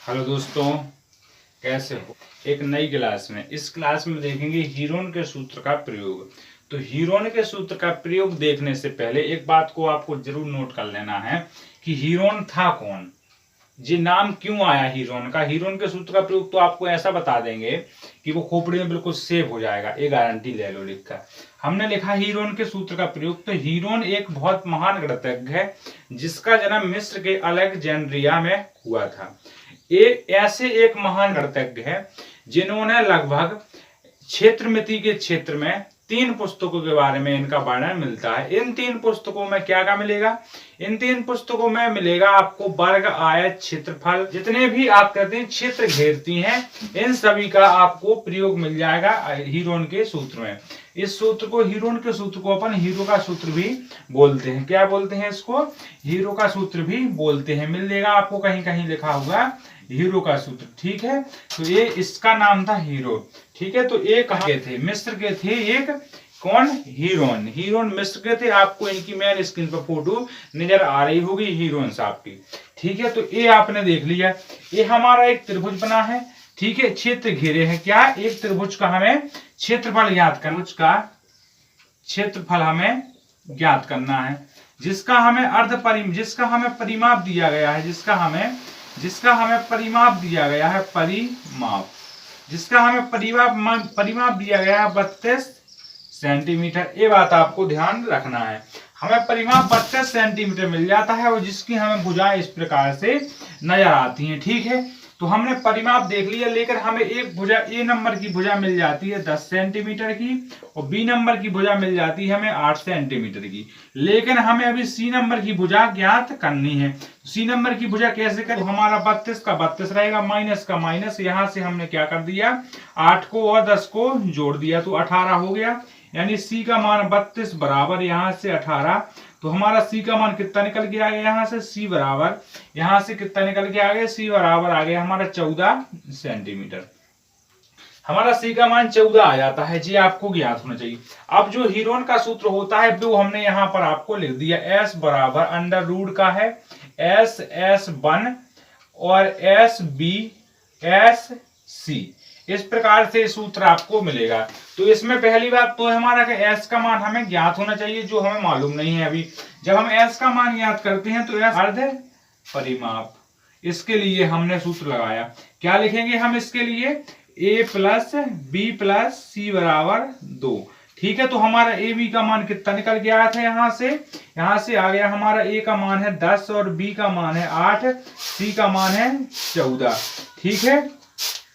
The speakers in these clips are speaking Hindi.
हेलो दोस्तों, कैसे हो। एक नई क्लास में इस क्लास में देखेंगे हीरोन के सूत्र का प्रयोग। तो हीरोन के सूत्र का प्रयोग देखने से पहले एक बात को आपको जरूर नोट कर लेना है कि हीरोन था कौन, जी नाम क्यों आया हीरोन का। हीरोन के सूत्र का प्रयोग तो आपको ऐसा बता देंगे कि वो खोपड़ी में बिल्कुल सेव हो जाएगा, ये गारंटी ले लो लिखकर। हमने लिखा हीरोन के सूत्र का प्रयोग। तो हीरोन एक बहुत महान गणितज्ञ है जिसका जन्म मिस्र के अलेक्जेंड्रिया में हुआ था। ऐसे एक महान गणितज्ञ है जिन्होंने लगभग क्षेत्रमिति के क्षेत्र में 3 पुस्तकों के बारे में इनका वर्णन मिलता है। इन 3 पुस्तकों में क्या क्या मिलेगा? इन 3 पुस्तकों में मिलेगा आपको वर्ग, आयत, क्षेत्रफल, जितने भी आप कहते हैं क्षेत्र घेरती हैं, इन सभी का आपको प्रयोग मिल जाएगा हीरोन के सूत्र में। इस सूत्र को, हीरोन के सूत्र को अपन हीरो का सूत्र भी बोलते हैं। क्या बोलते हैं इसको? हीरो का सूत्र भी बोलते हैं। मिल जाएगा आपको, कहीं कहीं लिखा होगा हीरो का सूत्र। ठीक है, तो ये इसका नाम था हीरो। ठीक है, तो ये कहाँ के थे? मिस्र के थे। एक कौन? हीरोन। हीरोन मिस्र के थे। आपको इनकी मैन स्क्रीन पर फोटो नजर आ रही होगी हीरोन साहब की। ठीक है, तो ये आपने देख लिया। ये हमारा एक त्रिभुज बना है। ठीक है, क्षेत्र घेरे हैं। क्या? एक त्रिभुज का हमें क्षेत्रफल ज्ञात करना, उसका क्षेत्रफल हमें ज्ञात करना है, जिसका हमें जिसका हमें परिमाप दिया गया है, जिसका हमें परिमाप दिया गया है, जिसका हमें परिमाप दिया गया है 32 सेंटीमीटर। ये बात आपको ध्यान रखना है। हमें परिमाप 32 सेंटीमीटर मिल जाता है और जिसकी हमें भुजाएं इस प्रकार से नजर आती हैं। ठीक है, तो हमने परिमाप देख लिया, लेकर हमें एक भुजा, ए नंबर की भुजा मिल जाती है 10 सेंटीमीटर की और बी नंबर की भुजा मिल जाती है हमें 8 सेंटीमीटर की। लेकिन हमें अभी सी नंबर की भुजा ज्ञात करनी है। सी नंबर की भुजा कैसे करें? तो हमारा 32 का 32 रहेगा, माइनस का माइनस, यहां से हमने क्या कर दिया, 8 को और 10 को जोड़ दिया तो 18 हो गया। यानी सी का मान 32 बराबर यहां से 18। तो हमारा सी का मान कितना निकल के आ गया? यहाँ से सी बराबर, यहां से कितना निकल के आ गया? सी बराबर आ गया हमारा 14 सेंटीमीटर। हमारा सी का मान 14 आ जाता है जी, आपको ज्ञात होना चाहिए। अब जो हीरोन का सूत्र होता है वो हमने यहाँ पर आपको लिख दिया। एस बराबर अंडर रूट का है S1 और SB इस प्रकार से सूत्र आपको मिलेगा। तो इसमें पहली बात तो हमारा कि एस का मान हमें ज्ञात होना चाहिए, जो हमें मालूम नहीं है अभी। जब हम एस का मान ज्ञात करते हैं तो एस अर्ध परिमाप, इसके लिए हमने सूत्र लगाया। क्या लिखेंगे हम इसके लिए? a प्लस बी प्लस सी बराबर 2। ठीक है, तो हमारा ए बी का मान कितना निकल के आया था? यहाँ से आ गया हमारा a का मान है 10 और b का मान है 8, c का मान है 14। ठीक है,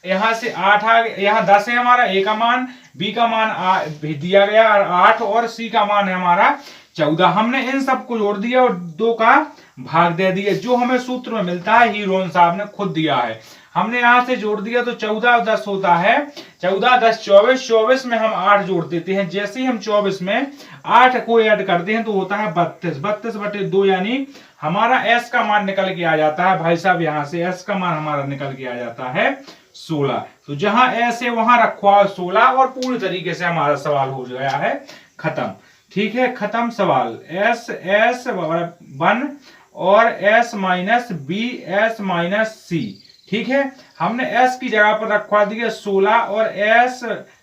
यहाँ से 8 आ गया, यहाँ 10 है हमारा a का मान, b का मान दिया गया 8 और c का मान है हमारा 14। हमने इन सबको जोड़ दिया और 2 का भाग दे दिया, जो हमें सूत्र में मिलता है हीरोन साहब ने खुद दिया है। हमने यहाँ से जोड़ दिया तो 14 और 10 होता है 14 10 24। 24 में हम 8 जोड़ देते हैं। जैसे ही हम 24 में 8 को ऐड करते हैं तो होता है 32। 32 बटे 2, यानी हमारा एस का मान निकल के आ जाता है भाई साहब। यहाँ से एस का मान हमारा निकल के आ जाता है 16। तो जहां एस है वहां रखवा 16 और पूरी तरीके से हमारा सवाल हो गया है खत्म। ठीक है, खत्म सवाल। S1 और S minus B S minus C. ठीक है, हमने S की जगह पर रखवा दिया 16 और S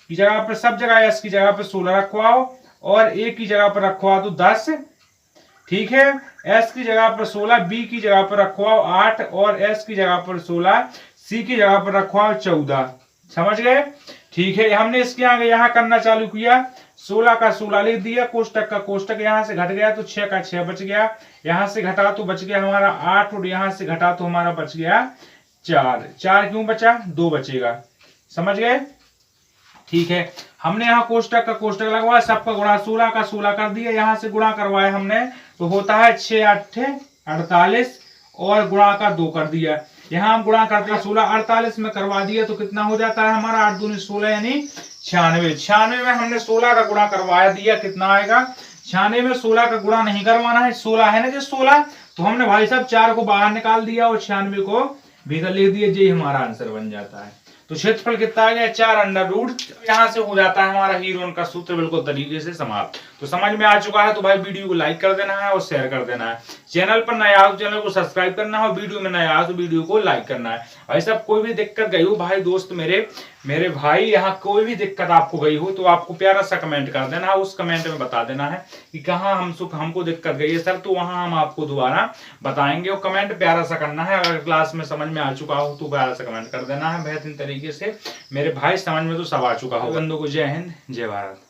की जगह पर, सब जगह S की जगह पर 16 रखवाओ और A की जगह पर रखवा दो 10। ठीक है, S की जगह पर 16, B की जगह पर रखवाओ 8 और S की जगह पर 16, C की जगह पर रखवाओ 14। समझ गए? ठीक है, हमने इसके आगे यहाँ करना चालू किया। 16 का 16 लिख दिया, कोष्टक का कोष्टक यहाँ से घट गया तो 6 का 6 बच गया। यहाँ से घटा तो बच गया हमारा 8 और यहाँ से घटा तो हमारा बच गया 4। 4 क्यों बचा? 2 बचेगा। समझ गए? ठीक है, हमने यहाँ कोष्टक का कोष्टक लगवाया, सबका गुणा 16 का 16 कर दिया। यहाँ से गुणा करवाया हमने तो होता है 6 8 48 और गुणा का 2 कर दिया। यहाँ हम गुणा करते हैं 16 48 में करवा दिया तो कितना हो जाता है हमारा? 8 दूनी 16 यानी 96। 96 में हमने 16 का गुणा करवाया दिया, कितना आएगा? 96 में 16 का गुणा नहीं करवाना है, 16 है ना जो 16, तो हमने भाई साहब 4 को बाहर निकाल दिया और 96 को भीतर ले दिया। ये हमारा आंसर बन जाता है। तो क्षेत्रफल कितना आ गया? 4 अंडर रूट। यहाँ से हो जाता है हमारा हीरोन का सूत्र बिल्कुल तरीके से समाप्त। तो समझ में आ चुका है तो भाई वीडियो को लाइक कर देना है और शेयर कर देना है। चैनल पर नया हो तो चैनल को सब्सक्राइब करना है और वीडियो में नया हो तो वीडियो को लाइक करना है। भाई साहब कोई भी दिक्कत गई हो भाई दोस्त मेरे भाई यहाँ कोई भी दिक्कत आपको गई हो तो आपको प्यारा सा कमेंट कर देना है, उस कमेंट में बता देना है कि कहाँ हमको दिक्कत गई है सर, तो वहां हम आपको दोबारा बताएंगे। और कमेंट प्यारा सा करना है, अगर क्लास में समझ में आ चुका हो तो प्यारा सा कमेंट कर देना है बेहतरीन तरीके से। मेरे भाई समझ में तो सब आ चुका हो। बंदों को जय हिंद जय भारत।